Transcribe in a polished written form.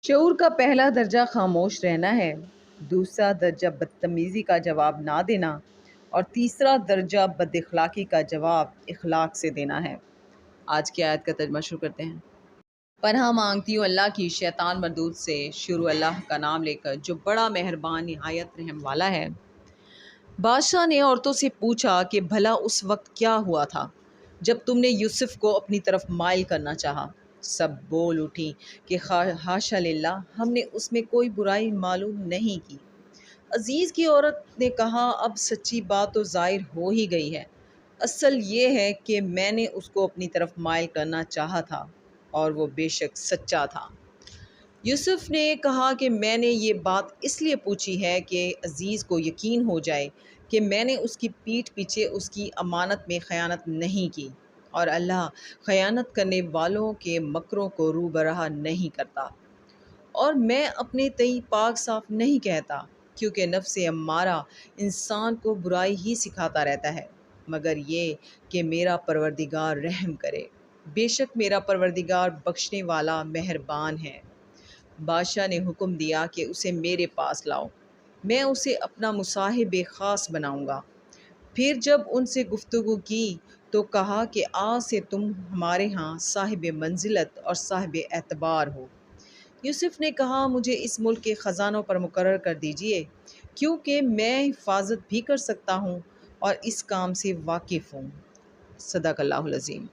شعور کا پہلا درجہ خاموش رہنا ہے، دوسرا درجہ بدتمیزی کا جواب نہ دینا، اور تیسرا درجہ بد اخلاقی کا جواب اخلاق سے دینا ہے۔ آج کی آیت کا ترجمہ شروع کرتے ہیں۔ پناہ مانگتی ہوں اللہ کی شیطان مردود سے۔ شروع اللہ کا نام لے کر جو بڑا مہربان نہایت رحم والا ہے۔ بادشاہ نے عورتوں سے پوچھا کہ بھلا اس وقت کیا ہوا تھا جب تم نے یوسف کو اپنی طرف مائل کرنا چاہا؟ سب بول اٹھی کہ حاشا للہ، ہم نے اس میں کوئی برائی معلوم نہیں کی۔ عزیز کی عورت نے کہا، اب سچی بات تو ظاہر ہو ہی گئی ہے۔ اصل یہ ہے کہ میں نے اس کو اپنی طرف مائل کرنا چاہا تھا، اور وہ بے شک سچا تھا۔ یوسف نے کہا کہ میں نے یہ بات اس لیے پوچھی ہے کہ عزیز کو یقین ہو جائے کہ میں نے اس کی پیٹھ پیچھے اس کی امانت میں خیانت نہیں کی، اور اللہ خیانت کرنے والوں کے مکروں کو روبراہ نہیں کرتا۔ اور میں اپنے تئیں پاک صاف نہیں کہتا، کیونکہ نفس امارہ انسان کو برائی ہی سکھاتا رہتا ہے، مگر یہ کہ میرا پروردگار رحم کرے۔ بے شک میرا پروردگار بخشنے والا مہربان ہے۔ بادشاہ نے حکم دیا کہ اسے میرے پاس لاؤ، میں اسے اپنا مصاحب خاص بناؤں گا۔ پھر جب ان سے گفتگو کی تو کہا کہ آج سے تم ہمارے ہاں صاحب منزلت اور صاحب اعتبار ہو۔ یوسف نے کہا، مجھے اس ملک کے خزانوں پر مقرر کر دیجئے، کیونکہ میں حفاظت بھی کر سکتا ہوں اور اس کام سے واقف ہوں۔ صدق اللہ العظیم۔